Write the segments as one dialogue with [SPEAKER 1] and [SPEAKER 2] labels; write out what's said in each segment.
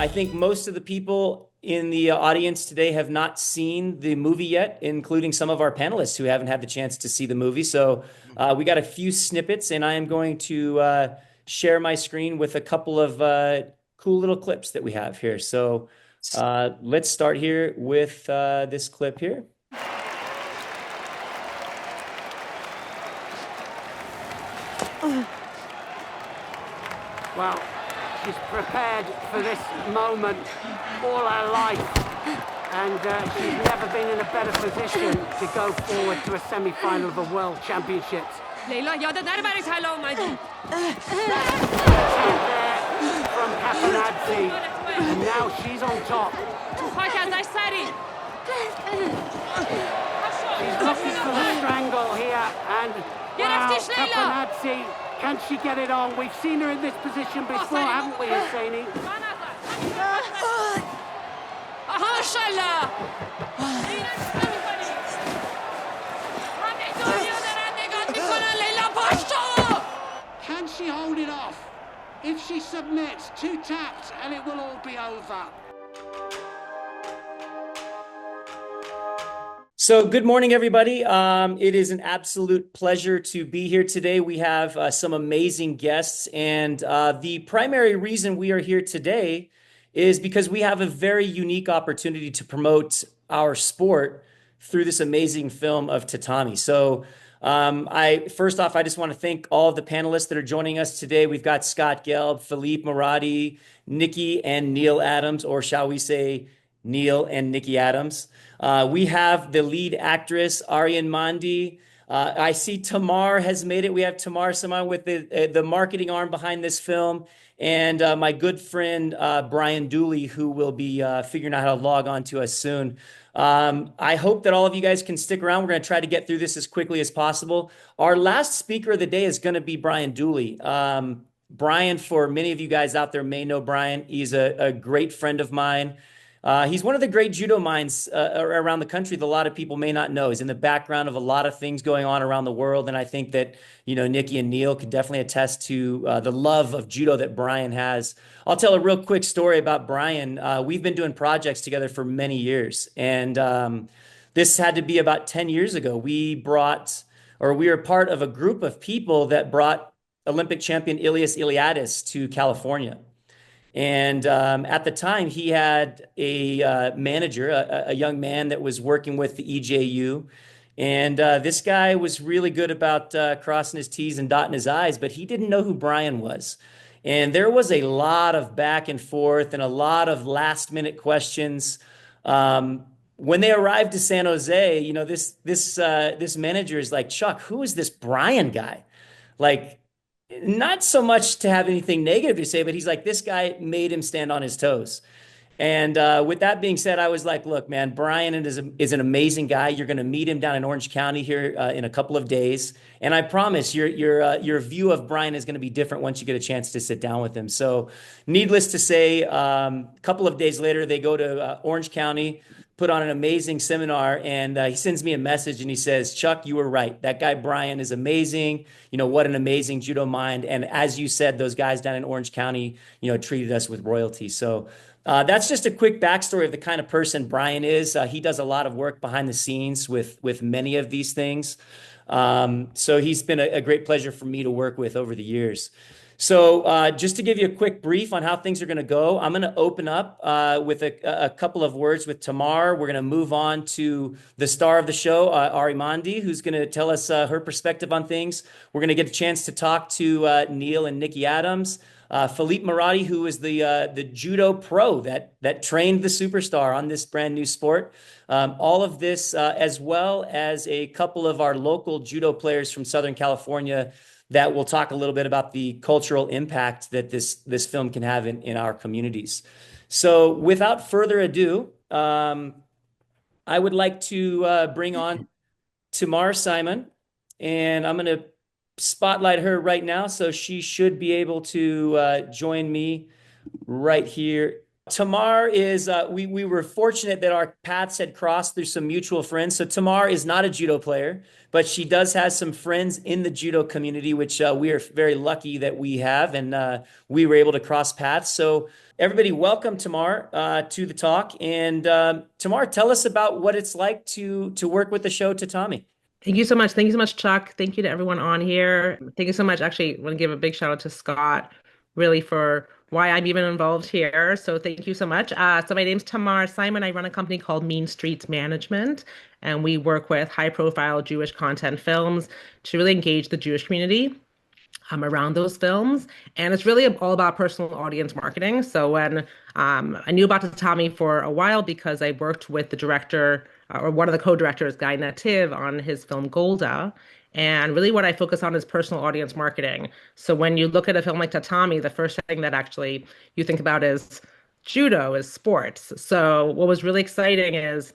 [SPEAKER 1] I think most of the people in the audience today have not seen the movie yet, including some of our panelists who haven't had the chance to see the movie. So we got a few snippets, and I am going to share my screen with a couple of cool little clips that we have here. So let's start here with this clip here.
[SPEAKER 2] Well, she's prepared for this moment all her life, and she's never been in a better position to go forward to a semi-final of the World Championships.
[SPEAKER 3] Leila, یادت نره برای طلا اومدی.
[SPEAKER 2] From Kapanadze, and now she's on top.
[SPEAKER 3] خاک ازش سری.
[SPEAKER 2] She's looking for the strangle here, and wow, Kapanadze, can she get it on? We've seen her in this position before, haven't we, Husseini?
[SPEAKER 3] MashaAllah.
[SPEAKER 2] Can she hold it off? If she submits, 2 taps and it will all be over.
[SPEAKER 1] So good morning, everybody. It is an absolute pleasure to be here today. We have some amazing guests, and the primary reason we are here today is because we have a very unique opportunity to promote our sport through this amazing film of Tatami. So first off, I just want to thank all of the panelists that are joining us today. We've got Scott Gelb, Philippe Morotti, Niki and Neil Adams, or shall we say Neil and Niki Adams. We have the lead actress, Arienne Mandi. I see Tamar has made it. We have Tamar Simon with the marketing arm behind this film. And my good friend, Brian Dooley, who will be figuring out how to log on to us soon. I hope that all of you guys can stick around. We're going to try to get through this as quickly as possible. Our last speaker of the day is going to be Brian Dooley. Brian, for many of you guys out there may know Brian. He's a great friend of mine. He's one of the great judo minds around the country that a lot of people may not know. He's in the background of a lot of things going on around the world. And I think that, Niki and Neil could definitely attest to the love of judo that Brian has. I'll tell a real quick story about Brian. We've been doing projects together for many years. And this had to be about 10 years ago. We were part of a group of people that brought Olympic champion Ilias Iliadis to California. And at the time, he had a manager, a young man that was working with the EJU. And this guy was really good about crossing his T's and dotting his I's, but he didn't know who Brian was. And there was a lot of back and forth and a lot of last minute questions. When they arrived to San Jose, this manager is like, Chuck, who is this Brian guy? Like, not so much to have anything negative to say, but he's like, this guy made him stand on his toes. And with that being said, I was like, look, man, Brian is an amazing guy. You're going to meet him down in Orange County here in a couple of days. And I promise your view of Brian is going to be different once you get a chance to sit down with him. So needless to say, a couple of days later, they go to Orange County, put on an amazing seminar, and he sends me a message and he says, Chuck, you were right. That guy, Brian, is amazing. What an amazing judo mind. And as you said, those guys down in Orange County, treated us with royalty. So that's just a quick backstory of the kind of person Brian is. He does a lot of work behind the scenes with many of these things. So he's been a great pleasure for me to work with over the years. So just to give you a quick brief on how things are going to go, I'm going to open up with a couple of words with Tamar. We're going to move on to the star of the show, Arienne Mandi, who's going to tell us her perspective on things. We're going to get a chance to talk to Neil and Niki Adams. Philippe Morotti, who is the judo pro that trained the superstar on this brand new sport. All of this, as well as a couple of our local judo players from Southern California that will talk a little bit about the cultural impact that this film can have in our communities. So without further ado, I would like to bring on Tamar Simon, and I'm going to spotlight her right now. So she should be able to join me right here Tamar is we were fortunate that our paths had crossed through some mutual friends. So Tamar is not a judo player, but she does have some friends in the judo community, which we are very lucky that we have, and we were able to cross paths. So everybody, welcome Tamar to the talk. And Tamar, tell us about what it's like to work with the show Tatami.
[SPEAKER 4] Thank you so much. Thank you so much, Chuck. Thank you to everyone on here. Thank you so much. Actually, I want to give a big shout out to Scott, really, for why I'm even involved here. So thank you so much. So my name's Tamar Simon. I run a company called Mean Streets Management, and we work with high-profile Jewish content films to really engage the Jewish community around those films. And it's really all about personal audience marketing. So when I knew about Tatami for a while because I worked with the director or one of the co-directors, Guy Nattiv, on his film Golda. And really what I focus on is personal audience marketing. So when you look at a film like Tatami, the first thing that actually you think about is judo, is sports. So what was really exciting is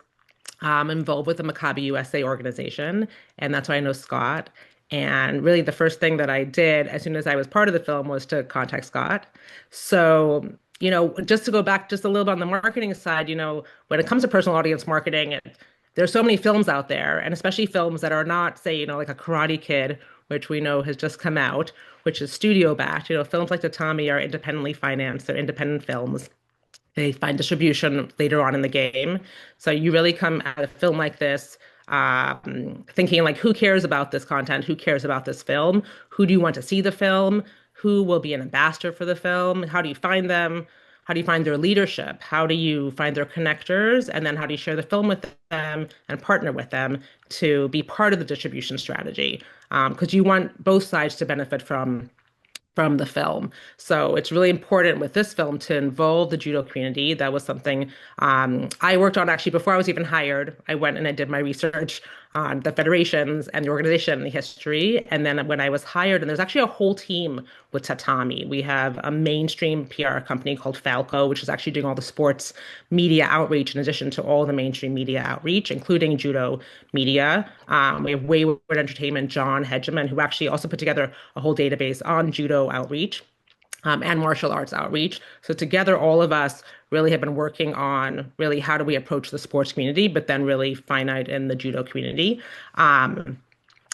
[SPEAKER 4] I'm involved with the Maccabi USA organization, and that's why I know Scott. And really, the first thing that I did as soon as I was part of the film was to contact Scott. So, just to go back just a little bit on the marketing side, when it comes to personal audience marketing, there's so many films out there, and especially films that are not, say, like a Karate Kid, which we know has just come out, which is studio backed. Films like Tatami are independently financed, they're independent films. They find distribution later on in the game. So you really come at a film like this thinking like, who cares about this content? Who cares about this film? Who do you want to see the film? Who will be an ambassador for the film? How do you find them? How do you find their leadership? How do you find their connectors? And then how do you share the film with them and partner with them to be part of the distribution strategy? Because you want both sides to benefit from the film. So it's really important with this film to involve the judo community. That was something I worked on actually before I was even hired. I went and I did my research on the federations and the organization and the history. And then when I was hired, and there's actually a whole team with Tatami. We have a mainstream PR company called Falco, which is actually doing all the sports media outreach in addition to all the mainstream media outreach, including judo media. We have Wayward Entertainment, John Hedgeman, who actually also put together a whole database on judo outreach. And martial arts outreach. So together, all of us really have been working on really how do we approach the sports community, but then really finite in the judo community. And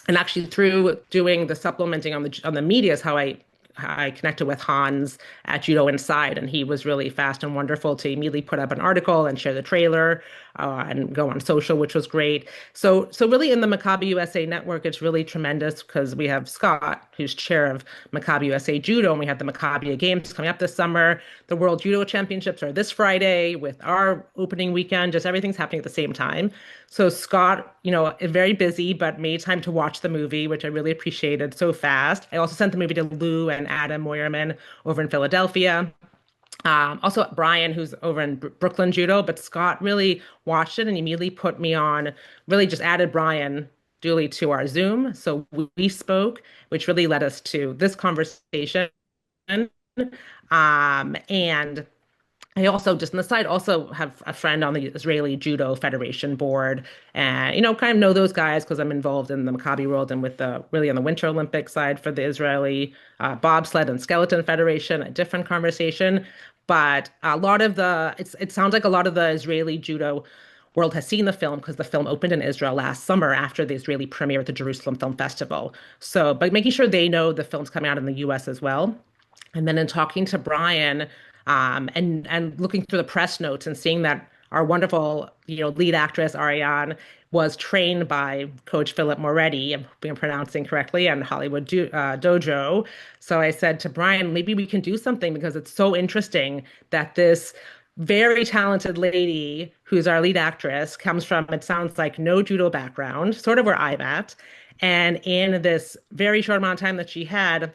[SPEAKER 4] actually through doing the supplementing on the media is how I connected with Hans at Judo Inside, and he was really fast and wonderful to immediately put up an article and share the trailer and go on social, which was great. So really in the Maccabi USA network, it's really tremendous because we have Scott, who's chair of Maccabi USA Judo, and we have the Maccabi Games coming up this summer. The World Judo Championships are this Friday with our opening weekend. Just everything's happening at the same time. So Scott, very busy, but made time to watch the movie, which I really appreciated so fast. I also sent the movie to Lou and Adam Moyerman over in Philadelphia. Also Brian, who's over in Brooklyn Judo, but Scott really watched it and immediately put me on, really just added Brian duly to our Zoom. So we spoke, which really led us to this conversation. And I also, just on the side, also have a friend on the Israeli Judo Federation board, and kind of know those guys because I'm involved in the Maccabi world and with the really on the Winter Olympic side for the Israeli Bobsled and Skeleton Federation, a different conversation. But a lot of it sounds like a lot of the Israeli judo world has seen the film because the film opened in Israel last summer after the Israeli premiere at the Jerusalem Film Festival. So, but making sure they know the film's coming out in the U.S. as well. And then in talking to Brian, and looking through the press notes and seeing that our wonderful, lead actress Ariane was trained by Coach Philippe Morotti, if I'm pronouncing correctly, and Hollywood Dojo. So I said to Brian, maybe we can do something because it's so interesting that this very talented lady who's our lead actress comes from, it sounds like, no judo background, sort of where I'm at. And in this very short amount of time that she had,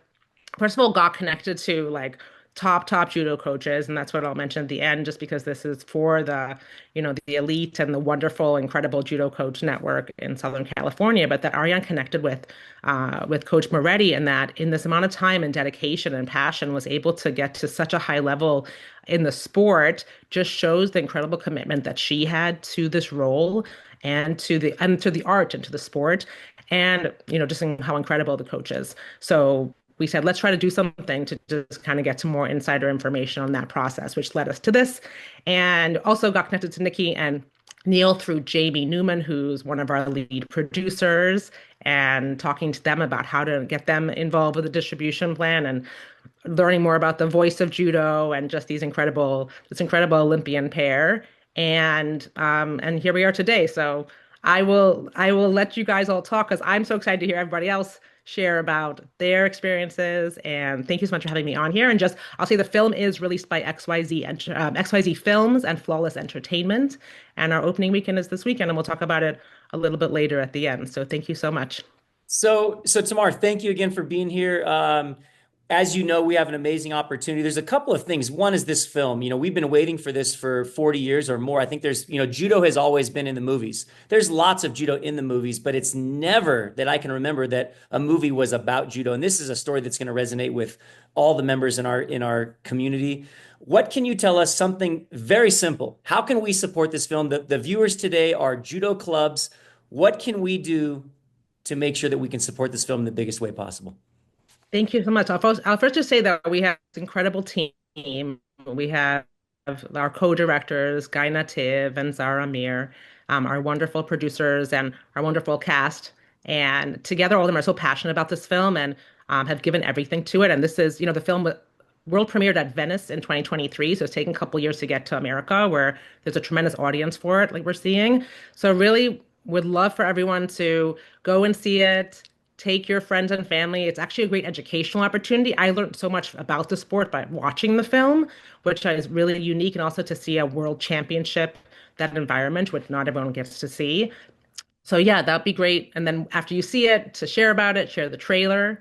[SPEAKER 4] first of all, got connected to like top judo coaches, and that's what I'll mention at the end, just because this is for the the elite and the wonderful, incredible judo coach network in Southern California. But that Ariane connected with Coach Morroti, and that in this amount of time and dedication and passion was able to get to such a high level in the sport, just shows the incredible commitment that she had to this role and to the art and to the sport, and just how incredible the coach is. So we said, let's try to do something to just kind of get some more insider information on that process, which led us to this. And also got connected to Niki and Neil through Jamie Newman, who's one of our lead producers, and talking to them about how to get them involved with the distribution plan and learning more about the voice of judo and just this incredible Olympian pair. And here we are today. So I will let you guys all talk because I'm so excited to hear everybody else share about their experiences. And thank you so much for having me on here. And just I'll say the film is released by XYZ Films and Flawless Entertainment. And our opening weekend is this weekend, and we'll talk about it a little bit later at the end. So thank you so much.
[SPEAKER 1] So Tamar, thank you again for being here. As you know, we have an amazing opportunity. There's a couple of things. One is this film. We've been waiting for this for 40 years or more. I think judo has always been in the movies. There's lots of judo in the movies, but it's never that I can remember that a movie was about judo. And this is a story that's going to resonate with all the members in our community. What can you tell us? Something very simple. How can we support this film? The viewers today are judo clubs. What can we do to make sure that we can support this film in the biggest way possible?
[SPEAKER 4] Thank you so much. I'll first just say that we have this incredible team. We have our co-directors, Guy Nattiv and Zara Amir, our wonderful producers and our wonderful cast. And together, all of them are so passionate about this film and have given everything to it. And this is, the film world premiered at Venice in 2023. So it's taken a couple years to get to America, where there's a tremendous audience for it, like we're seeing. So really would love for everyone to go and see it. Take your friends and family. It's actually a great educational opportunity. I learned so much about the sport by watching the film, which is really unique, and also to see a world championship, that environment, which not everyone gets to see. So yeah, that'd be great. And then after you see it, to share about it, share the trailer.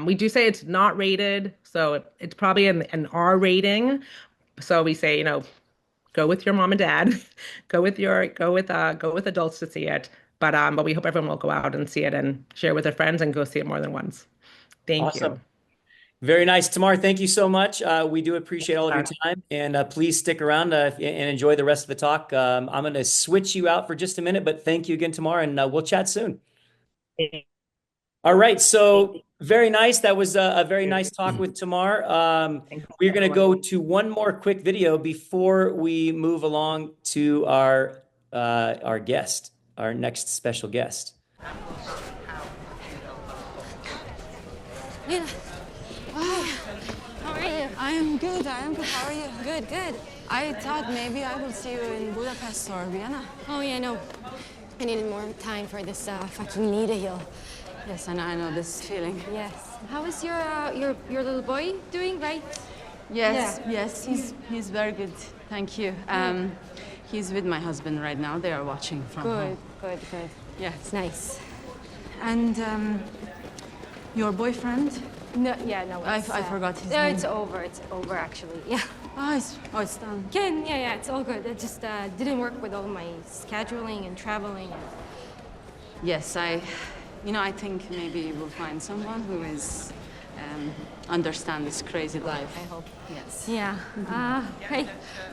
[SPEAKER 4] We do say it's not rated, so it's probably an R rating. So we say, go with your mom and dad, go with adults to see it. But we hope everyone will go out and see it and share with their friends and go see it more than once. Thank you.
[SPEAKER 1] Awesome. Very nice. Tamar, thank you so much. We do appreciate all of your time, and please stick around and enjoy the rest of the talk. I'm going to switch you out for just a minute, but thank you again, Tamar, and we'll chat soon. All right. So very nice. That was a very nice talk with Tamar. We're going to go to one more quick video before we move along to our guest, our next special guest.
[SPEAKER 3] Leila. How are you?
[SPEAKER 5] I am good. How are you?
[SPEAKER 3] Good, good.
[SPEAKER 5] I thought maybe I will see you in Budapest or Vienna.
[SPEAKER 3] Oh, yeah, no. I needed more time for this fucking knee to heal.
[SPEAKER 5] Yes, and I know this feeling.
[SPEAKER 3] Yes. How is your little boy doing, right?
[SPEAKER 5] Yes,
[SPEAKER 3] Yeah.
[SPEAKER 5] yes, he's very good. Thank you. He's with my husband right now. They are watching from home.
[SPEAKER 3] Good.
[SPEAKER 5] Yes.
[SPEAKER 3] It's nice.
[SPEAKER 5] And your boyfriend?
[SPEAKER 3] No, yeah, no.
[SPEAKER 5] I forgot his
[SPEAKER 3] no,
[SPEAKER 5] name.
[SPEAKER 3] it's over. It's over, actually. Yeah.
[SPEAKER 5] It's done.
[SPEAKER 3] Ken, yeah, it's all good. It just didn't work with all my scheduling and traveling.
[SPEAKER 5] Yes, I think maybe we'll find someone who is understand this crazy life.
[SPEAKER 3] I hope.
[SPEAKER 5] Yes.
[SPEAKER 3] Yeah. Hey,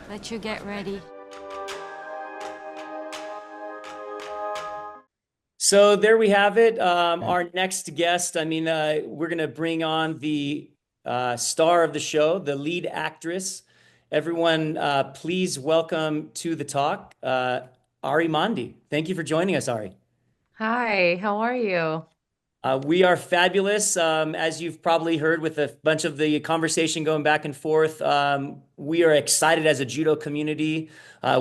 [SPEAKER 3] let you get ready.
[SPEAKER 1] So there we have it. Our next guest, we're going to bring on the star of the show, the lead actress. Everyone, please welcome to the talk, Arienne Mandi. Thank you for joining us, Ari.
[SPEAKER 6] Hi, how are you?
[SPEAKER 1] We are fabulous. As you've probably heard with a bunch of the conversation going back and forth, we are excited as a judo community.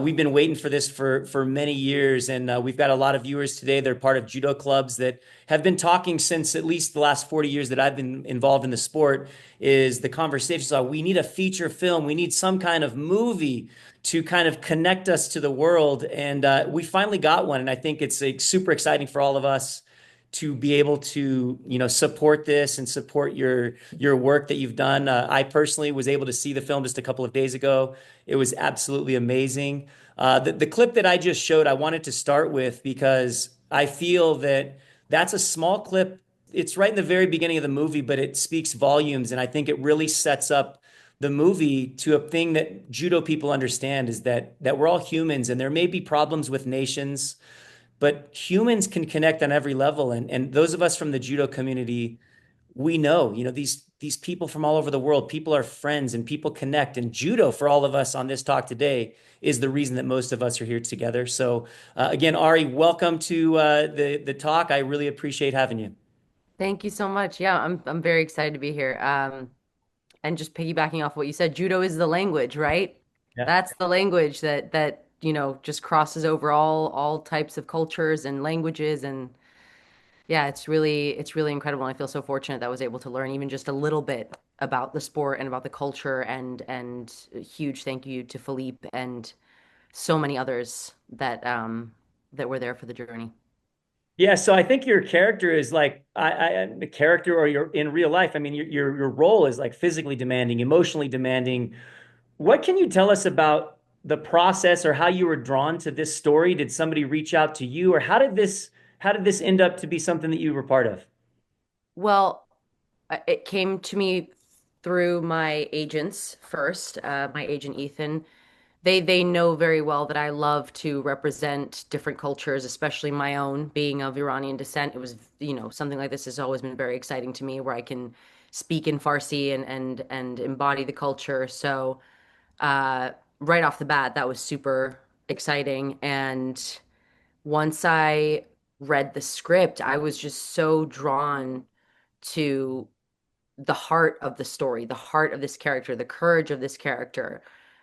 [SPEAKER 1] We've been waiting for this for many years, and we've got a lot of viewers today. They're part of judo clubs that have been talking since at least the last 40 years that I've been involved in the sport. Is the conversations are, we need a feature film. We need some kind of movie to kind of connect us to the world. And we finally got one. And I think it's super exciting for all of us to be able to, support this and support your work that you've done. I personally was able to see the film just a couple of days ago. It was absolutely amazing. The clip that I just showed, I wanted to start with because I feel that that's a small clip. It's right in the very beginning of the movie, but it speaks volumes. And I think it really sets up the movie to a thing that judo people understand, is that we're all humans, and there may be problems with nations, but humans can connect on every level. And those of us from the judo community, we know, these people from all over the world, people are friends and people connect. And judo, for all of us on this talk today, is the reason that most of us are here together. So, again, Ari, welcome to the talk. I really appreciate having you.
[SPEAKER 6] Thank you so much. Yeah, I'm very excited to be here. And just piggybacking off what you said, judo is the language, right?
[SPEAKER 1] Yeah.
[SPEAKER 6] That's the language that just crosses over all types of cultures and languages. And yeah, it's really incredible. And I feel so fortunate that I was able to learn even just a little bit about the sport and about the culture, and a huge thank you to Philippe and so many others that were there for the journey.
[SPEAKER 1] Yeah, so I think your character is like the character, or your in real life. I mean, your role is like physically demanding, emotionally demanding. What can you tell us about the process, or how you were drawn to this story? Did somebody reach out to you, or how did this end up to be something that you were part of?
[SPEAKER 6] Well, it came to me through my agents first, my agent Ethan. They know very well that I love to represent different cultures, especially my own, being of Iranian descent. It was, something like this has always been very exciting to me, where I can speak in Farsi and embody the culture. So, uh, right off the bat, that was super exciting. And once I read the script, I was just so drawn to the heart of the story, the heart of this character, the courage of this character.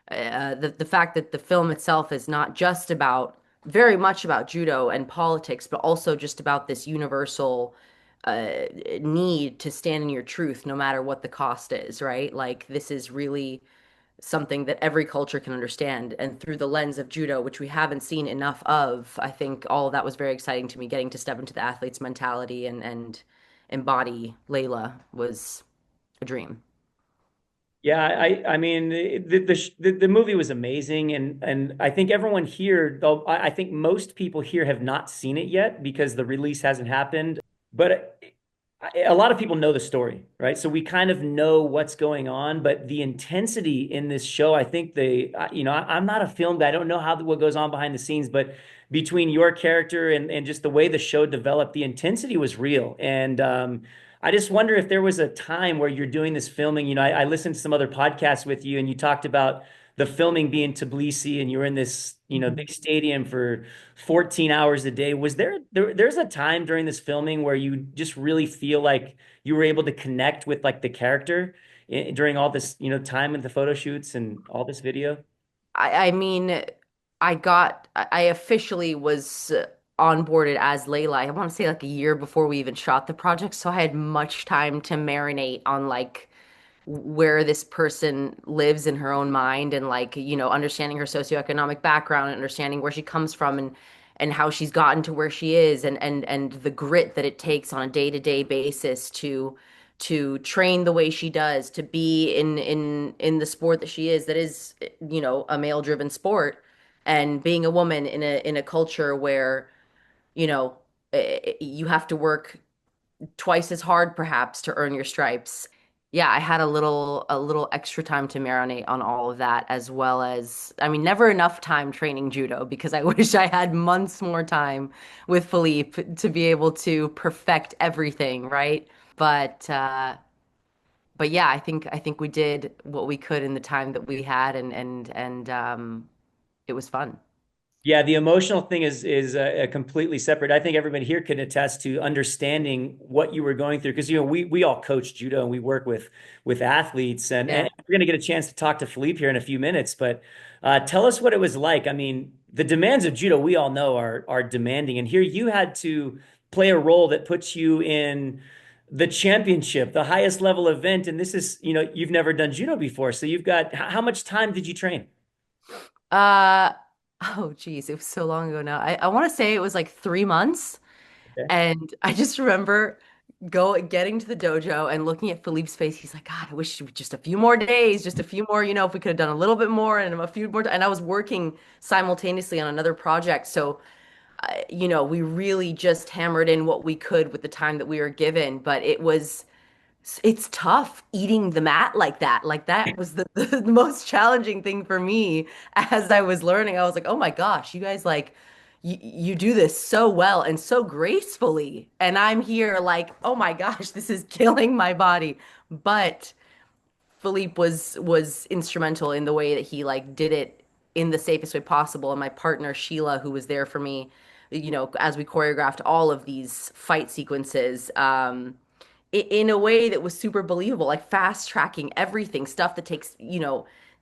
[SPEAKER 6] The fact that the film itself is not just about, very much about judo and politics, but also just about this universal need to stand in your truth no matter what the cost is, right? Like, this is really something that every culture can understand. And through the lens of judo, which we haven't seen enough of, I think all of that was very exciting to me. Getting to step into the athlete's mentality and embody Leila was a dream.
[SPEAKER 1] Yeah, I mean, the movie was amazing, and I think everyone here, though, I think most people here have not seen it yet because the release hasn't happened. But a lot of people know the story, right? So we kind of know what's going on, but the intensity in this show, I think I'm not a film guy. I don't know what goes on behind the scenes, but between your character and just the way the show developed, the intensity was real. And I just wonder if there was a time where you're doing this filming. I listened to some other podcasts with you, and you talked about the filming being Tbilisi, and you were in this,
[SPEAKER 6] Mhm.
[SPEAKER 1] big stadium for 14 hours a day. Was there's a time during this filming where you just really feel like you were able to connect with like the character during all this, time with the photo shoots and all this video?
[SPEAKER 6] I mean, I officially was onboarded as Layla. I want to say like a year before we even shot the project, so I had much time to marinate on like where this person lives in her own mind, and like, understanding her socioeconomic background and understanding where she comes from, and how she's gotten to where she is, and the grit that it takes on a day-to-day basis to train the way she does, to be in the sport that she is, that is, a male-driven sport, and being a woman in a culture where, you have to work twice as hard perhaps to earn your stripes. Yeah, I had a little extra time to marinate on all of that, as well as, I mean, never enough time training judo, because I wish I had months more time with Philippe to be able to perfect everything, right? But but yeah, I think we did what we could in the time that we had, and it was fun.
[SPEAKER 1] Yeah, the emotional thing is a completely separate. I think everybody here can attest to understanding what you were going through, because we all coach judo and we work with athletes, and
[SPEAKER 6] Yeah.
[SPEAKER 1] we're going to get a chance to talk to Philippe here in a few minutes. But tell us what it was like. I mean, the demands of judo we all know are demanding, and here you had to play a role that puts you in the championship, the highest level event, and this is, you've never done judo before, so you've got how much time did you train?
[SPEAKER 6] Uh, oh geez, it was so long ago now. I want to say it was like 3 months.
[SPEAKER 1] Okay.
[SPEAKER 6] And I just remember getting to the dojo and looking at Philippe's face. He's like, God, I wish it was just a few more days, just a few more, if we could have done a little bit more and a few more. And I was working simultaneously on another project. So, we really just hammered in what we could with the time that we were given. But it's tough eating the mat like that. Like, that was the most challenging thing for me as I was learning. I was like, oh my gosh, you guys, like, you do this so well and so gracefully. And I'm here like, oh my gosh, this is killing my body. But Philippe was instrumental in the way that he like did it in the safest way possible. And my partner Sheila, who was there for me, as we choreographed all of these fight sequences, in a way that was super believable, like fast tracking everything, stuff that takes,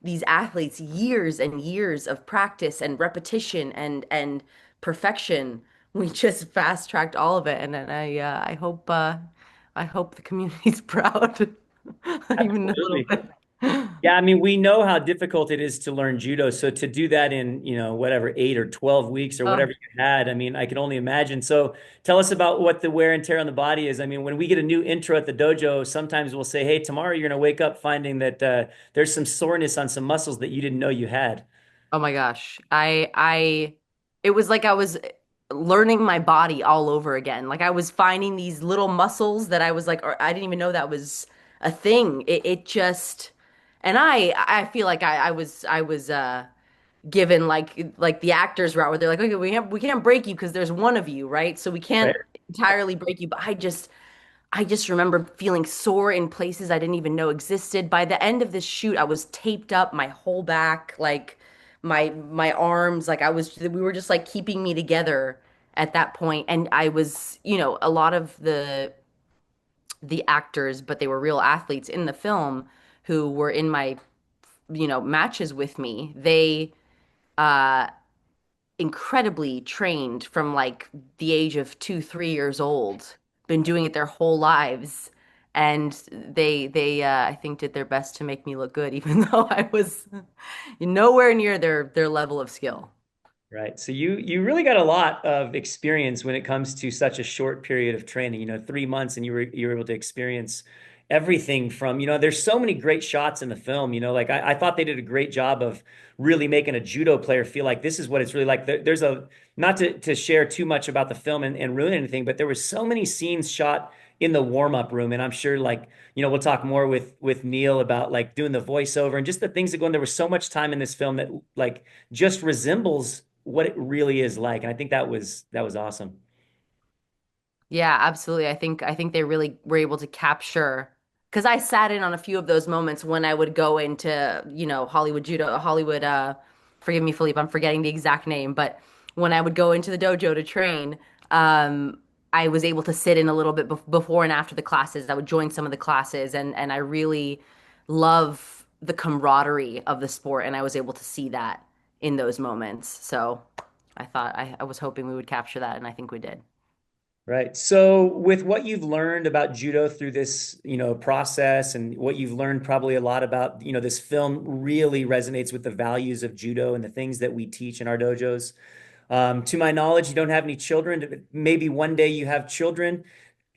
[SPEAKER 6] these athletes years and years of practice and repetition and perfection. We just fast tracked all of it, and then I hope the community's proud, even a little
[SPEAKER 1] Absolutely.
[SPEAKER 6] bit.
[SPEAKER 1] Yeah, I mean, we know how difficult it is to learn judo. So to do that in, whatever, 8 or 12 weeks or
[SPEAKER 6] Oh,
[SPEAKER 1] whatever you had, I mean, I can only imagine. So tell us about what the wear and tear on the body is. I mean, when we get a new intro at the dojo, sometimes we'll say, hey, tomorrow you're going to wake up finding that there's some soreness on some muscles that you didn't know you had.
[SPEAKER 6] oh my gosh. It was like I was learning my body all over again. Like I was finding these little muscles that I was like, or I didn't even know that was a thing. It just, and I feel like I was given like the actors route where they're like, okay, we can't break you because there's one of you, right? So we
[SPEAKER 1] Right.
[SPEAKER 6] can't entirely break you. But I just remember feeling sore in places I didn't even know existed. By the end of this shoot, I was taped up my whole back, like my arms, like we were just like keeping me together at that point. And I was, a lot of the actors, but they were real athletes in the film who were in my, matches with me. They uh incredibly trained from like the age of 2, 3 years old, been doing it their whole lives. And they I think did their best to make me look good, even though I was nowhere near their level of skill.
[SPEAKER 1] Right. So you really got a lot of experience when it comes to such a short period of training, 3 months, and you were able to experience everything from, there's so many great shots in the film, like I thought they did a great job of really making a judo player feel like this is what it's really like. There's not to share too much about the film and ruin anything, but there was so many scenes shot in the warm-up room. And I'm sure like, we'll talk more with Neil about like doing the voiceover and just the things that go in. There was so much time in this film that like just resembles what it really is like. And I think that was awesome.
[SPEAKER 6] Yeah, absolutely. I think they really were able to capture because I sat in on a few of those moments when I would go into, Hollywood judo, Hollywood forgive me, Philippe, I'm forgetting the exact name, but when I would go into the dojo to train, I was able to sit in a little bit before and after the classes. I would join some of the classes and I really love the camaraderie of the sport and I was able to see that in those moments. So I was hoping we would capture that and I think we did.
[SPEAKER 1] Right. So with what you've learned about judo through this, process and what you've learned probably a lot about, this film really resonates with the values of judo and the things that we teach in our dojos. To my knowledge, you don't have any children. Maybe one day you have children.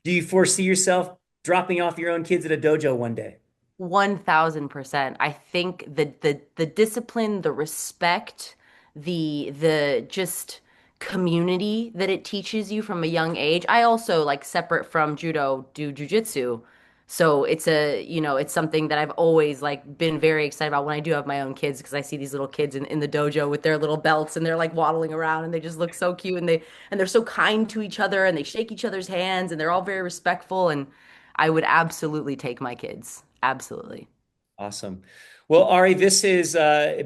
[SPEAKER 1] Do you foresee yourself dropping off your own kids at a dojo one day?
[SPEAKER 6] 1000%. I think the discipline, the respect, the just community that it teaches you from a young age. I also like separate from judo do jujitsu. So it's something that I've always like been very excited about when I do have my own kids because I see these little kids in the dojo with their little belts and they're like waddling around and they just look so cute and they're so kind to each other and they shake each other's hands and they're all very respectful and I would absolutely take my kids. Absolutely.
[SPEAKER 1] Awesome. Well, Ari, this has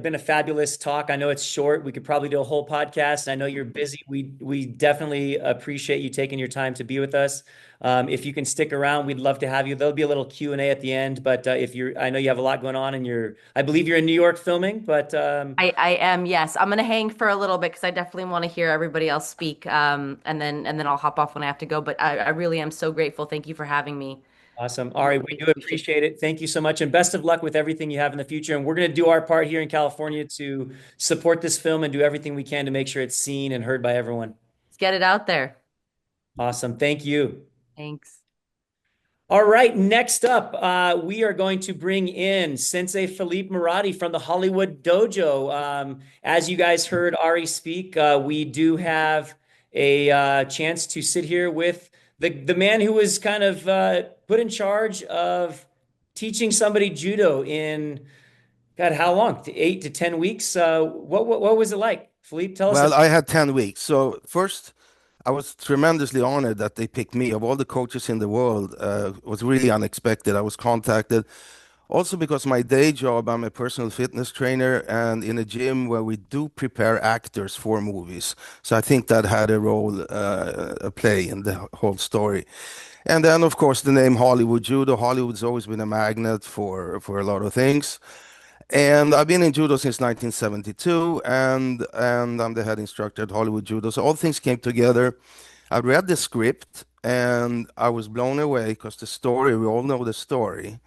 [SPEAKER 1] been a fabulous talk. I know it's short. We could probably do a whole podcast. I know you're busy. We definitely appreciate you taking your time to be with us. If you can stick around, we'd love to have you. There'll be a little Q&A at the end, but I know you have a lot going on, and I believe you're in New York filming. But
[SPEAKER 6] I am, yes. I'm gonna hang for a little bit because I definitely want to hear everybody else speak. And then I'll hop off when I have to go. But I really am so grateful. Thank you for having me.
[SPEAKER 1] awesome,
[SPEAKER 6] I
[SPEAKER 1] Ari, we
[SPEAKER 6] really
[SPEAKER 1] do
[SPEAKER 6] appreciate
[SPEAKER 1] appreciate it. Thank you so much, and best of luck with everything you have in the future. And we're going to do our part here in California to support this film and do everything we can to make sure it's seen and heard by everyone.
[SPEAKER 6] Let's get it out there.
[SPEAKER 1] Awesome. Thank you.
[SPEAKER 6] Thanks.
[SPEAKER 1] All right, next up, we are going to bring in Sensei Philippe Morotti from the Hollywood Dojo. As you guys heard Ari speak, we do have a chance to sit here with the man who was kind of put in charge of teaching somebody judo in, God, how long? 8 to 10 weeks? What was it like? Philippe, tell us
[SPEAKER 7] Well,
[SPEAKER 1] about.
[SPEAKER 7] I had 10 weeks. So first, I was tremendously honored that they picked me. Of all the coaches in the world, it was really unexpected. I was contacted also because my day job, I'm a personal fitness trainer and in a gym where we do prepare actors for movies. So I think that had a role, a play in the whole story. And then, of course, the name Hollywood Judo. Hollywood's always been a magnet for a lot of things. And I've been in judo since 1972, and I'm the head instructor at Hollywood Judo. So all things came together. I read the script, and I was blown away because the story, we all know the story,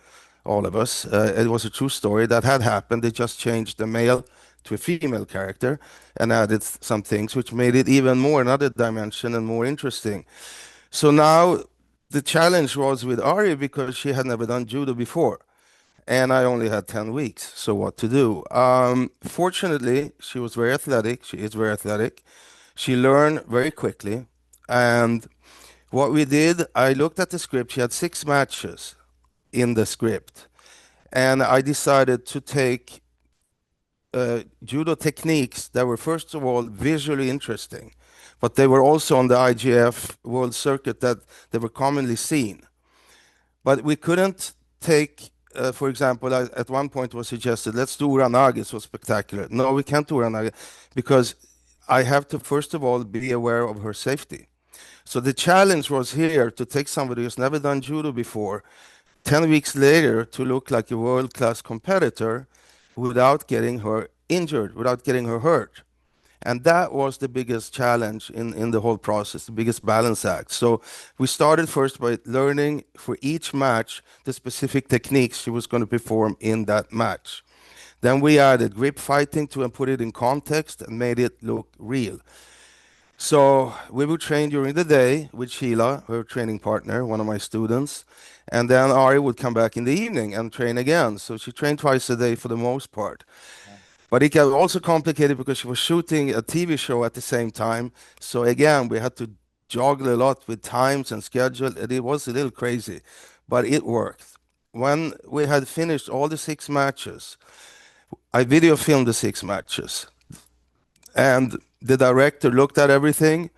[SPEAKER 7] all of us. It was a true story that had happened. They just changed the male to a female character and added some things, which made it even more another dimension and more interesting. So now the challenge was with Ari because she had never done judo before and I only had 10 weeks. So what to do? Fortunately, she was very athletic. She is very athletic. She learned very quickly. And what we did, I looked at the script. She had 6 matches in the script. And I decided to take judo techniques that were, first of all, visually interesting, but they were also on the IGF world circuit that they were commonly seen. But we couldn't take, for example, at one point was suggested, let's do Uranage, so spectacular. No, we can't do Uranage because I have to, first of all, be aware of her safety. So the challenge was here to take somebody who's never done judo before, 10 weeks later to look like a world-class competitor without getting her injured, without getting her hurt. And that was the biggest challenge in the whole process, the biggest balance act. So we started first by learning for each match the specific techniques she was going to perform in that match. Then we added grip fighting to and put it in context and made it look real. So we would train during the day with Sheila, her training partner, one of my students, and then Ari would come back in the evening and train again. So she trained twice a day for the most part. But it got also complicated because she was shooting a TV show at the same time. So again, we had to juggle a lot with times and schedule, and it was a little crazy, but it worked. When we had finished all the 6 matches, I video filmed the 6 matches, and the director looked at everything,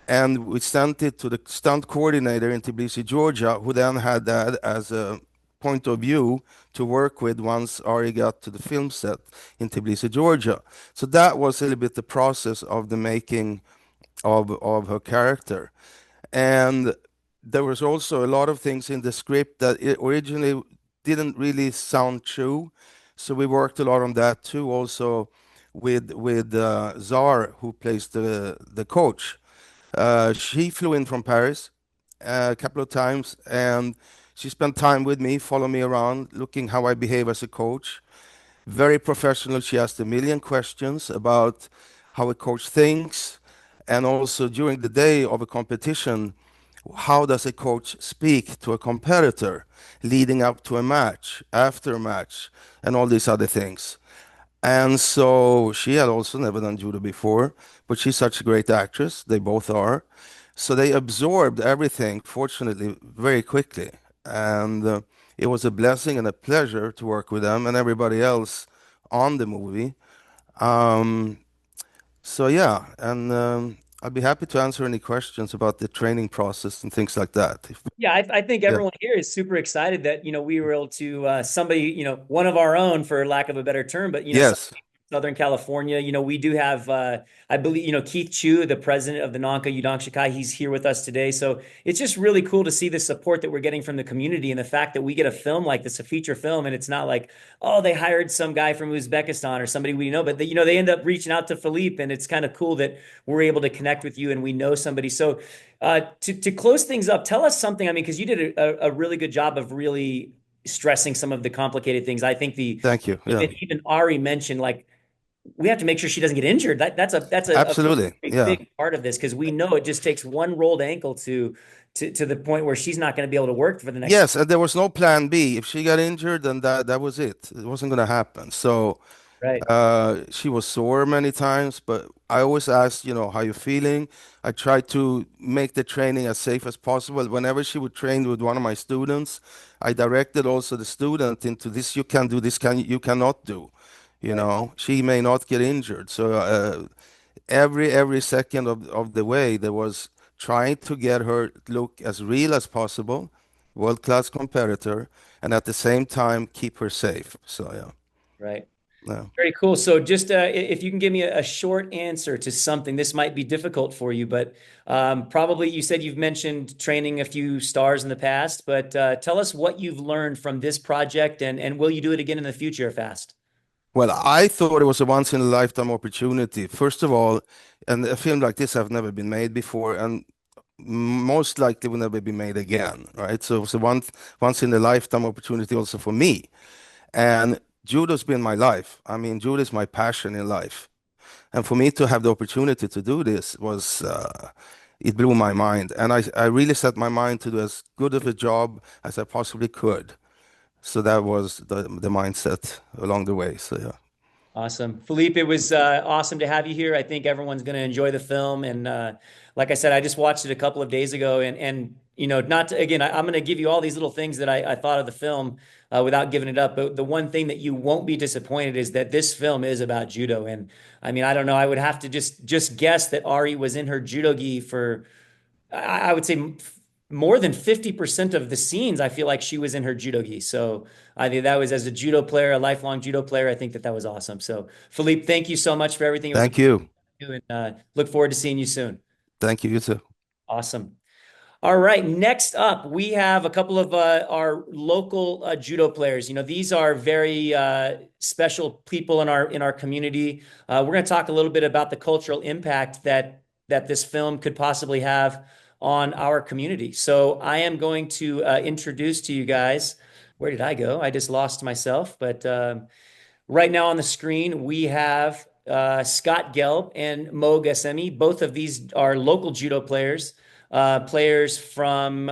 [SPEAKER 7] and we sent it to the stunt coordinator in Tbilisi, Georgia, who then had that as a point of view to work with once Ari got to the film set in Tbilisi, Georgia. So that was a little bit the process of the making of her character. And there was also a lot of things in the script that it originally didn't really sound true. So we worked a lot on that too, also with Zar, who plays the coach. She flew in from Paris a couple of times, and she spent time with me, follow me around, looking how I behave as a coach. Very professional. She asked a million questions about how a coach thinks, and also during the day of a competition, how does a coach speak to a competitor leading up to a match, after a match, and all these other things. And so she had also never done judo before, but she's such a great actress. They both are. So they absorbed everything, fortunately, very quickly. And it was a blessing and a pleasure to work with them and everybody else on the movie. Um, so yeah, and I'd be happy to answer any questions about the training process and things like that.
[SPEAKER 1] Yeah, I think
[SPEAKER 7] Yeah.
[SPEAKER 1] everyone here is super excited that we were able to somebody one of our own, for lack of a better term, but
[SPEAKER 7] Yes.
[SPEAKER 1] Southern California. We do have, I believe, Keith Chu, the president of the Nanka Udon Shikai. He's here with us today. So it's just really cool to see the support that we're getting from the community and the fact that we get a film like this, a feature film, and it's not like, oh, they hired some guy from Uzbekistan or somebody we know, but they end up reaching out to Philippe, and it's kind of cool that we're able to connect with you and we know somebody. So to close things up, tell us something. I mean, because you did a really good job of really stressing some of the complicated things. I think
[SPEAKER 7] Thank you. Yeah.
[SPEAKER 1] even Ari mentioned, like, we have to make sure she doesn't get injured. That's a
[SPEAKER 7] Absolutely. Yeah.
[SPEAKER 1] big part of this, because we know it just takes one rolled ankle to the point where she's not going to be able to work for the next.
[SPEAKER 7] Yes, and there was no plan B. If she got injured, then that was it. It wasn't going to happen. So
[SPEAKER 1] Right.
[SPEAKER 7] she was sore many times, but I always asked, how you feeling? I tried to make the training as safe as possible. Whenever she would train with one of my students, I directed also the student into this you can do, you cannot do. She may not get injured. So every second of the way, there was trying to get her look as real as possible, world-class competitor, and at the same time keep her safe. So yeah,
[SPEAKER 1] Right.
[SPEAKER 7] yeah.
[SPEAKER 1] Very cool. So just if you can give me a short answer to something, this might be difficult for you, but probably you said you've mentioned training a few stars in the past, but tell us what you've learned from this project and will you do it again in the future if asked?
[SPEAKER 7] Well, I thought it was a once in a lifetime opportunity. First of all, and a film like this have never been made before, and most likely will never be made again, right? So it was a once in a lifetime opportunity also for me. And judo's been my life. I mean, judo is my passion in life. And for me to have the opportunity to do this was, it blew my mind. And I really set my mind to do as good of a job as I possibly could. So that was the mindset along the way. So yeah.
[SPEAKER 1] Awesome. Philippe, it was awesome to have you here. I think everyone's going to enjoy the film. And like I said, I just watched it a couple of days ago. And you know, not to, again, I'm going to give you all these little things that I thought of the film without giving it up. But the one thing that you won't be disappointed is that this film is about judo. And I mean, I don't know. I would have to just guess that Ari was in her judo gi for I would say more than 50% of the scenes, I feel like she was in her judo gi. So I think that was as a judo player, a lifelong judo player, I think that that was awesome. So Philippe, thank you so much for everything. It was
[SPEAKER 7] Thank you.
[SPEAKER 1] and look forward to seeing you soon.
[SPEAKER 7] Thank you, you too.
[SPEAKER 1] Awesome. All right, next up, we have a couple of our local judo players. You know, these are very special people in our community. We're going to talk a little bit about the cultural impact that this film could possibly have on our community. So I am going to introduce to you guys. Where did I go? I just lost myself. But right now on the screen, we have Scott Gelb and Mo Ghasemi. Both of these are local judo players. Players from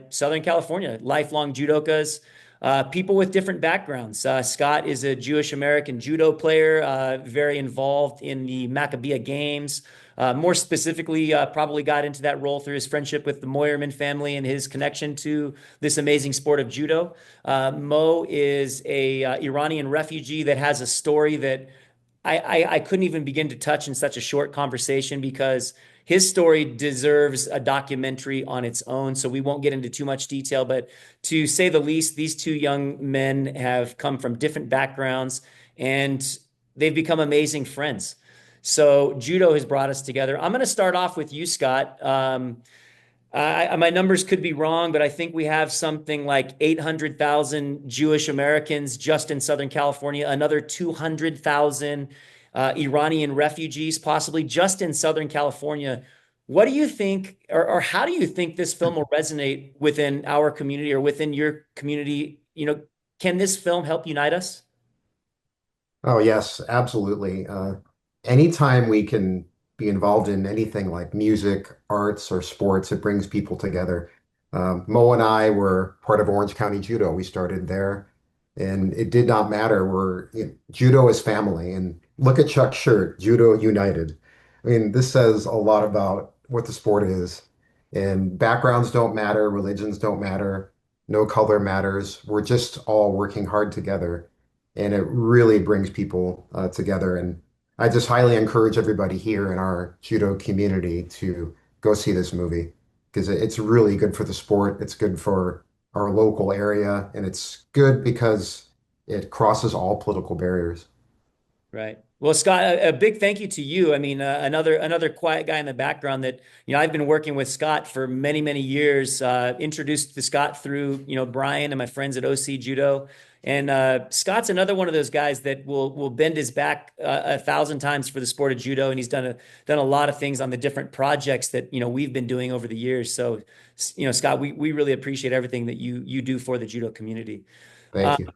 [SPEAKER 1] Southern California, lifelong judokas, people with different backgrounds. Scott is a Jewish American judo player, very involved in the Maccabea Games. More specifically, probably got into that role through his friendship with the Moyerman family and his connection to this amazing sport of judo. Mo is a Iranian refugee that has a story that I couldn't even begin to touch in such a short conversation because his story deserves a documentary on its own. So we won't get into too much detail, but to say the least, these two young men have come from different backgrounds and they've become amazing friends. So judo has brought us together. I'm going to start off with you, Scott. My numbers could be wrong, but I think we have something like 800,000 Jewish Americans just in Southern California, another 200,000 Iranian refugees, possibly just in Southern California. What do you think, or how do you think this film will resonate within our community or within your community? You know, can this film help unite us?
[SPEAKER 8] Oh, yes, absolutely. Anytime we can be involved in anything like music, arts, or sports, it brings people together. Mo and I were part of Orange County Judo. We started there, and it did not matter. Judo is family. And look at Chuck's shirt, Judo United. I mean, this says a lot about what the sport is. And backgrounds don't matter, religions don't matter, no color matters. We're just all working hard together, and it really brings people together. And I just highly encourage everybody here in our judo community to go see this movie because it's really good for the sport. It's good for our local area, and it's good because it crosses all political barriers.
[SPEAKER 1] Right. Well, Scott, a big thank you to you. I mean, another quiet guy in the background that, you know, I've been working with Scott for many, many years, introduced to Scott through, you know, Brian and my friends at OC Judo. And Scott's another one of those guys that will bend his back 1,000 times for the sport of judo, and he's done a lot of things on the different projects that you know we've been doing over the years. So, you know, Scott, we really appreciate everything that you do for the judo community.
[SPEAKER 8] Thank you.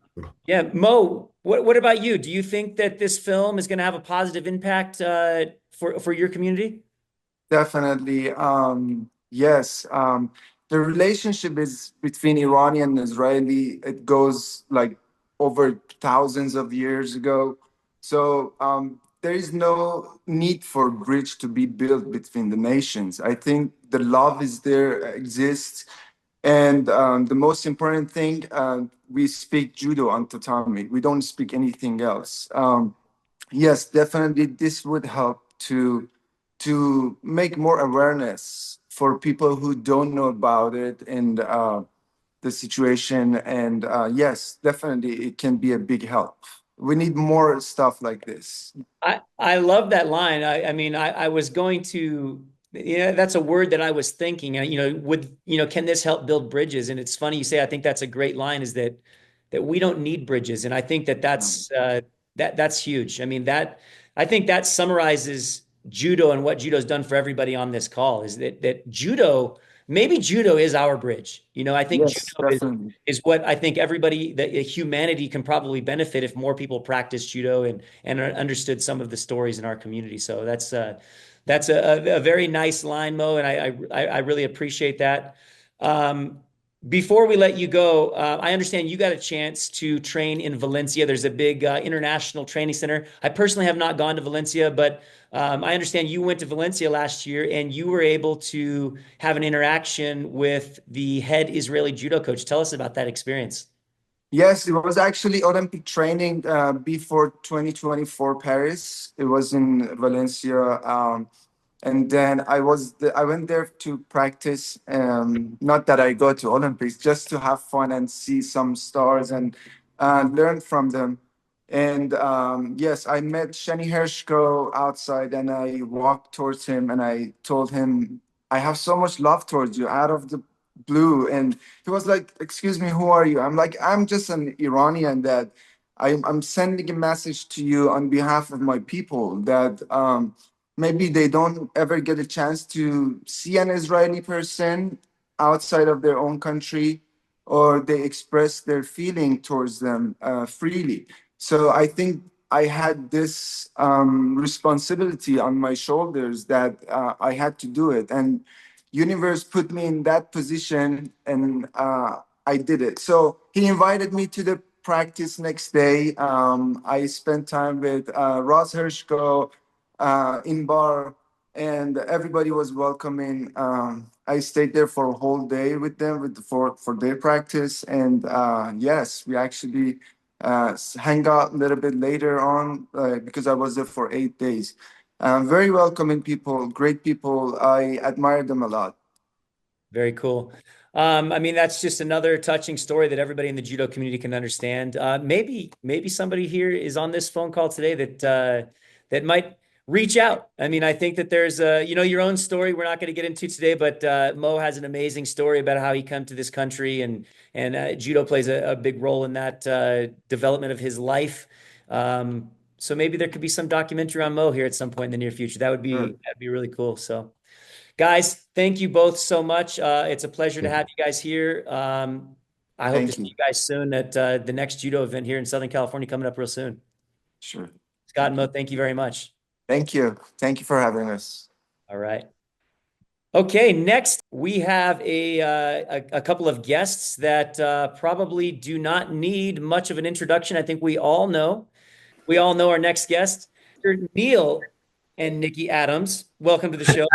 [SPEAKER 1] Yeah, Mo, what about you? Do you think that this film is going to have a positive impact for your community?
[SPEAKER 9] Definitely. Yes. The relationship is between Iranian and Israeli. It goes like over thousands of years ago. So there is no need for bridge to be built between the nations. I think the love is there, exists. And the most important thing, we speak judo on tatami. We don't speak anything else. Yes, definitely this would help to make more awareness for people who don't know about it and the situation. And yes, definitely, it can be a big help. We need more stuff like this.
[SPEAKER 1] I love that line. I mean, I was going to, yeah, that's a word that I was thinking, can this help build bridges? And it's funny you say, I think that's a great line, is that we don't need bridges. And I think that's huge. I mean, I think that summarizes judo and what judo's done for everybody on this call, is that maybe judo is our bridge. I think
[SPEAKER 9] Yes,
[SPEAKER 1] judo
[SPEAKER 9] definitely.
[SPEAKER 1] is what I think everybody, that humanity can probably benefit if more people practice judo and understood some of the stories in our community. So that's a very nice line, Mo, and I really appreciate that. Um, Before we let you go, I understand you got a chance to train in Valencia. There's a big international training center. I personally have not gone to Valencia, but I understand you went to Valencia last year and you were able to have an interaction with the head Israeli judo coach. Tell us about that experience.
[SPEAKER 9] Yes, it was actually Olympic training before 2024 Paris. It was in Valencia. And then I went there to practice. Not that I go to Olympics, just to have fun and see some stars and learn from them. And yes, I met Shani Hershko outside, and I walked towards him and I told him, I have so much love towards you out of the blue. And he was like, "Excuse me, who are you?" I'm like, "I'm just an Iranian that I'm sending a message to you on behalf of my people that maybe they don't ever get a chance to see an Israeli person outside of their own country, or they express their feeling towards them freely." So I think I had this responsibility on my shoulders that I had to do it, and universe put me in that position, and I did it. So he invited me to the practice next day. I spent time with Ross Hershko in bar, and everybody was welcoming. I stayed there for a whole day with them for their practice, and yes, we actually hang out a little bit later on because I was there for 8 days. Very welcoming people, great people. I admire them a lot.
[SPEAKER 1] Very cool. I mean, that's just another touching story that everybody in the judo community can understand. Maybe somebody here is on this phone call today that might reach out. I mean, I think that there's your own story. We're not going to get into today, but Mo has an amazing story about how he came to this country, and judo plays a big role in that development of his life. So maybe there could be some documentary on Mo here at some point in the near future.
[SPEAKER 9] Sure.
[SPEAKER 1] That'd be really cool. So. Guys, thank you both so much. It's a pleasure to
[SPEAKER 8] Yeah.
[SPEAKER 1] have you guys here. I hope to
[SPEAKER 9] Thank
[SPEAKER 1] see
[SPEAKER 9] you.
[SPEAKER 1] you guys soon at the next judo event here in Southern California coming up real soon.
[SPEAKER 9] Sure.
[SPEAKER 1] Scott and Mo, thank you very much.
[SPEAKER 9] Thank you. Thank you for having us.
[SPEAKER 1] All right. Okay, next we have a couple of guests that probably do not need much of an introduction. I think we all know. We all know our next guest, Mr. Neil and Niki Adams. Welcome to the show.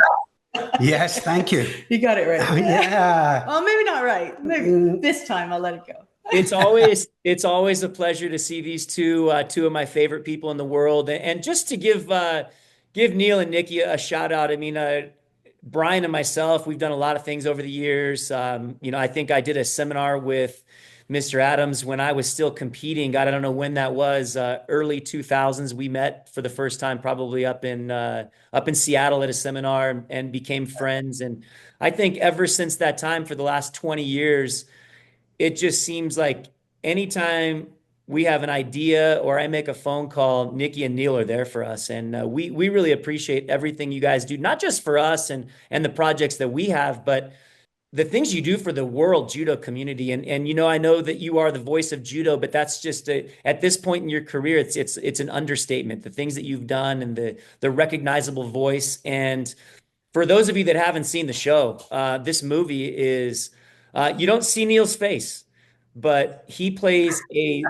[SPEAKER 10] Yes, thank you.
[SPEAKER 11] You got it right.
[SPEAKER 10] Yeah.
[SPEAKER 11] Well, maybe not right. Maybe this time I'll let it go.
[SPEAKER 1] It's always a pleasure to see these two of my favorite people in the world, and just to give Neil and Niki a shout out. I mean, Brian and myself, we've done a lot of things over the years. I think I did a seminar with Mr. Adams when I was still competing. God, I don't know when that was. Early 2000s. We met for the first time, probably up in Seattle at a seminar, and became friends. And I think ever since that time, for the last 20 years, it just seems like anytime we have an idea or I make a phone call, Niki and Neil are there for us. And we really appreciate everything you guys do, not just for us and the projects that we have, but the things you do for the world judo community. And I know that you are the voice of judo, but that's just at this point in your career, it's an understatement. The things that you've done and the recognizable voice. And for those of you that haven't seen the show, this movie is you don't see Neil's face, but he plays a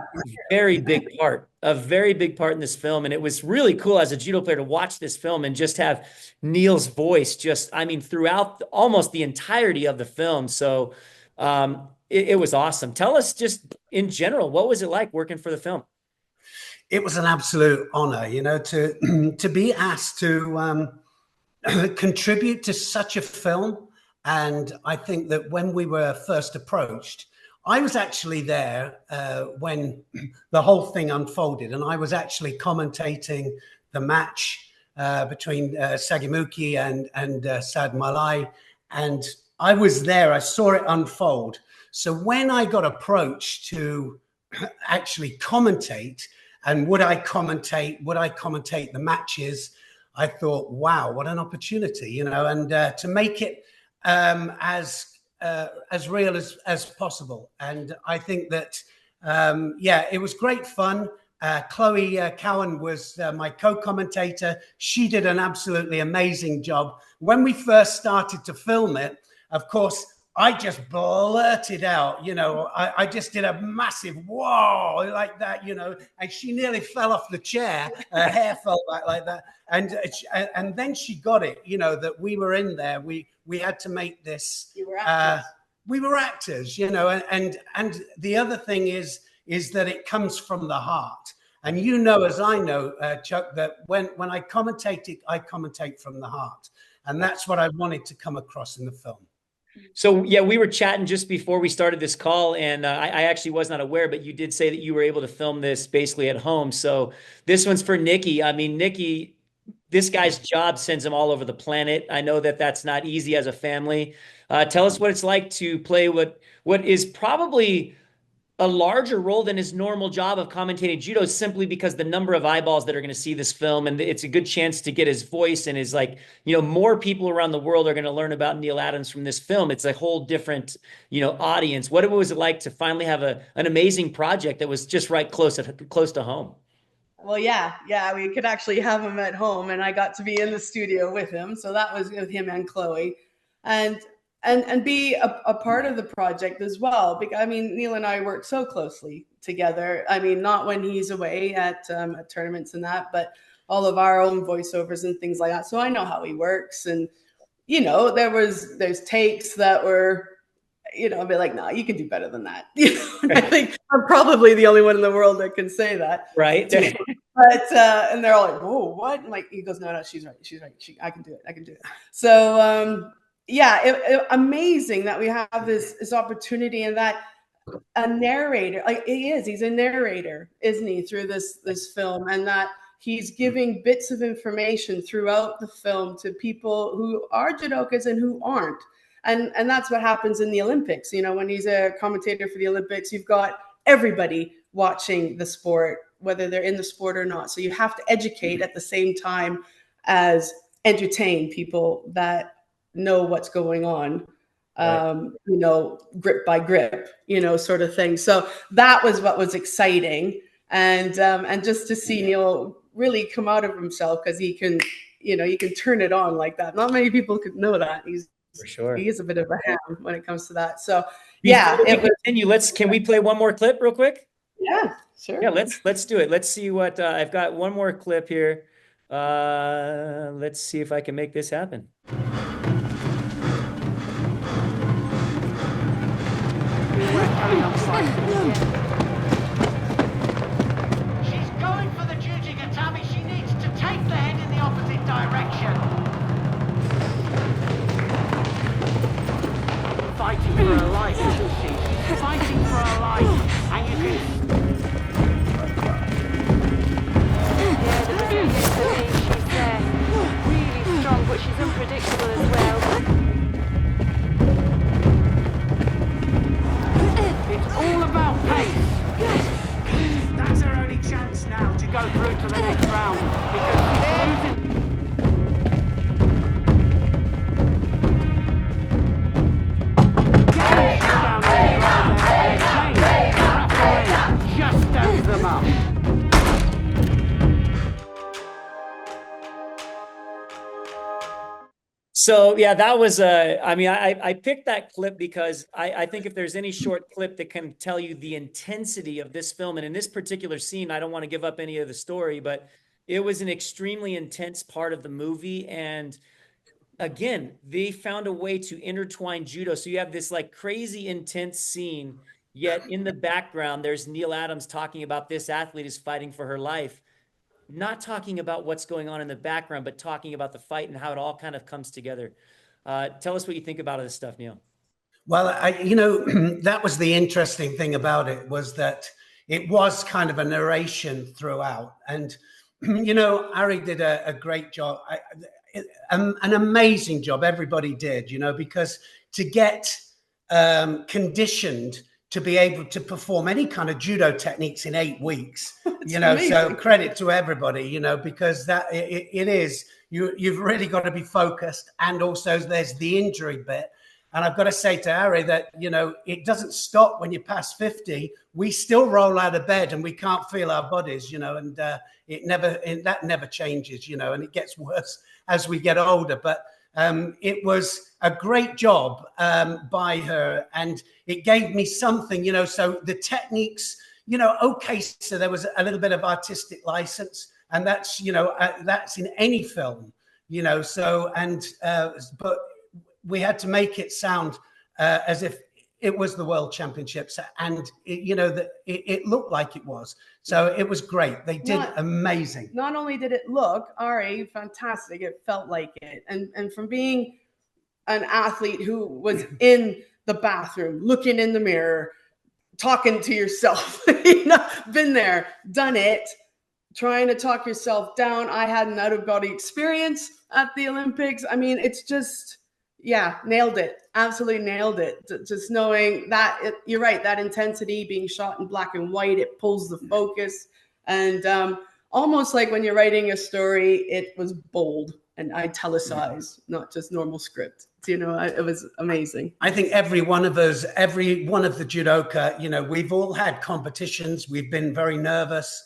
[SPEAKER 1] very big part in this film. And it was really cool as a judo player to watch this film and just have Neil's voice throughout almost the entirety of the film. So it was awesome. Tell us just in general, what was it like working for the film?
[SPEAKER 10] it was an absolute honor, to be asked to contribute to such a film. And I think that when we were first approached, I was actually there when the whole thing unfolded, and I was actually commentating the match between Sagimuki and Sad Malai, and I was there. I saw it unfold. So when I got approached to actually commentate, and would I commentate the matches, I thought, wow, what an opportunity, and to make it as real as possible. And I think that, it was great fun. Chloe Cowan was my co-commentator. She did an absolutely amazing job. When we first started to film it, of course, I just blurted out, I just did a massive whoa like that, and she nearly fell off the chair. Her hair fell back like that. And then she got it, that we were in there. We had to make this.
[SPEAKER 11] You were actors.
[SPEAKER 10] We were actors, and the other thing is that it comes from the heart. And as I know, Chuck, that when I commentate it, I commentate from the heart. And that's what I wanted to come across in the film.
[SPEAKER 1] So yeah, we were chatting just before we started this call, and I actually was not aware, but you did say that you were able to film this basically at home. So this one's for Niki. I mean, Niki, this guy's job sends him all over the planet. I know that that's not easy as a family. Tell us what it's like to play what is probably a larger role than his normal job of commentating judo, simply because the number of eyeballs that are going to see this film, and it's a good chance to get his voice and his, more people around the world are going to learn about Neil Adams from this film. It's a whole different, audience. What was it like to finally have an amazing project that was just right close to home?
[SPEAKER 11] Well, yeah, we could actually have him at home, and I got to be in the studio with him. So that was with him and Chloe, and be a part of the project as well. Because I mean, Neil and I work so closely together. I mean, not when he's away at tournaments and that, but all of our own voiceovers and things like that. So I know how he works, and there's takes that were, I'd be like, no, you can do better than that. I think I'm probably the only one in the world that can say that.
[SPEAKER 1] Right.
[SPEAKER 11] But and they're all like, "Whoa, what?" And like, he goes, "No, she's right. I can do it. So amazing that we have this opportunity, and that a narrator, he's a narrator, isn't he, through this film, and that he's giving bits of information throughout the film to people who are judokas and who aren't. And that's what happens in the Olympics. When he's a commentator for the Olympics, you've got everybody watching the sport, whether they're in the sport or not. So you have to educate at the same time as entertain people that know what's going on, grip by grip, sort of thing. So that was what was exciting. And just to see Neil really come out of himself, because he can, you can turn it on like that. Not many people could know that.
[SPEAKER 1] For sure.
[SPEAKER 11] He is a bit of a ham when it comes to that. So
[SPEAKER 1] continue. Can we play one more clip real quick?
[SPEAKER 11] Yeah, sure.
[SPEAKER 1] Yeah, let's do it. Let's see what I've got. One more clip here. Let's see if I can make this happen.
[SPEAKER 2] She's going for the judging Tatami. She needs to take the head in the opposite direction. Fighting for her life, isn't she? She's fighting for her life. And you can...
[SPEAKER 5] Yeah, the resilience, she's really strong, but she's unpredictable as well.
[SPEAKER 2] It's all about pace. That's her only chance now to go through to the next round, because she's losing. Just stands them up.
[SPEAKER 1] So yeah, that was I picked that clip because I think if there's any short clip that can tell you the intensity of this film, and in this particular scene, I don't want to give up any of the story, but it was an extremely intense part of the movie. And again, they found a way to intertwine judo. So you have this like crazy intense scene, Yet in the background, there's Neil Adams talking about this athlete is fighting for her life, not talking about what's going on in the background, but talking about the fight and how it all kind of comes together. Tell us what you think about this stuff, Neil.
[SPEAKER 10] Well, that was the interesting thing about it, was that it was kind of a narration throughout. And, Ari did a great job, an amazing job. Everybody did, because to get conditioned to be able to perform any kind of judo techniques in 8 weeks, so credit to everybody, because that it is, you've really got to be focused. And also there's the injury bit. And I've got to say to Ari that, it doesn't stop when you pass 50. We still roll out of bed and we can't feel our bodies, and that never changes, and it gets worse as we get older. But it was a great job by her, and it gave me something, so the techniques, okay, so there was a little bit of artistic license, and that's, that's in any film, but we had to make it sound as if it was the World Championships, and it looked like it was. So it was great. They did amazing.
[SPEAKER 11] Not only did it look, Ari, fantastic, it felt like it. And from being an athlete who was in the bathroom, looking in the mirror, talking to yourself, been there, done it, trying to talk yourself down. I had an out-of-body experience at the Olympics. I mean, it's just... yeah, nailed it. Absolutely nailed it. Just knowing that, you're right, that intensity being shot in black and white, it pulls the focus. And almost like when you're writing a story, it was bold and italicized, not just normal script. It was amazing.
[SPEAKER 10] I think every one of us, every one of the judoka, we've all had competitions. We've been very nervous.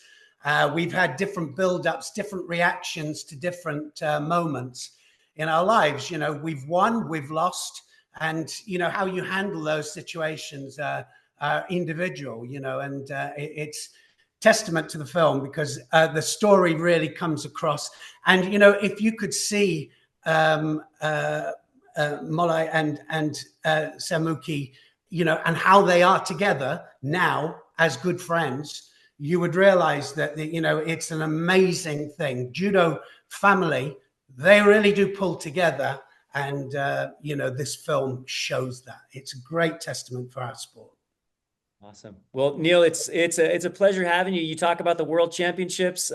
[SPEAKER 10] We've had different build-ups, different reactions to different moments in our lives. We've won, we've lost, and how you handle those situations are individual, and it's testament to the film, because the story really comes across. And if you could see Molay and Samuki, and how they are together now as good friends, you would realize that it's an amazing thing. Judo family, they really do pull together, and this film shows that. It's a great testament for our sport.
[SPEAKER 1] Awesome. Well, Neil, it's a pleasure having you. You talk about the World Championships.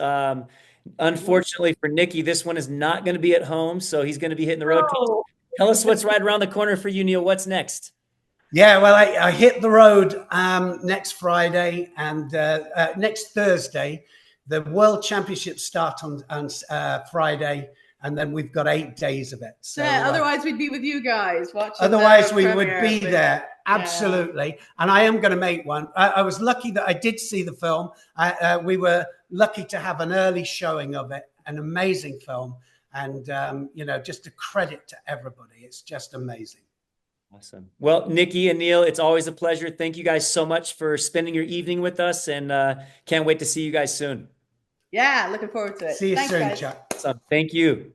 [SPEAKER 1] Unfortunately for Niki, this one is not going to be at home, so he's going to be hitting the road.
[SPEAKER 11] Oh.
[SPEAKER 1] Tell us what's right around the corner for you, Neil. What's next?
[SPEAKER 10] Yeah, well, I hit the road next Friday and next Thursday. The World Championships start on Friday. And then we've got 8 days of it. So
[SPEAKER 11] otherwise we'd be with you guys watching.
[SPEAKER 10] Otherwise we would be there. Absolutely. Yeah. And I am going to make one. I was lucky that I did see the film. We were lucky to have an early showing of it. An amazing film. And, just a credit to everybody. It's just amazing.
[SPEAKER 1] Awesome. Well, Niki and Neil, it's always a pleasure. Thank you guys so much for spending your evening with us, and can't wait to see you guys soon.
[SPEAKER 11] Yeah, looking forward to it.
[SPEAKER 10] See you soon,
[SPEAKER 11] guys.
[SPEAKER 10] Chuck.
[SPEAKER 1] Awesome. Thank you.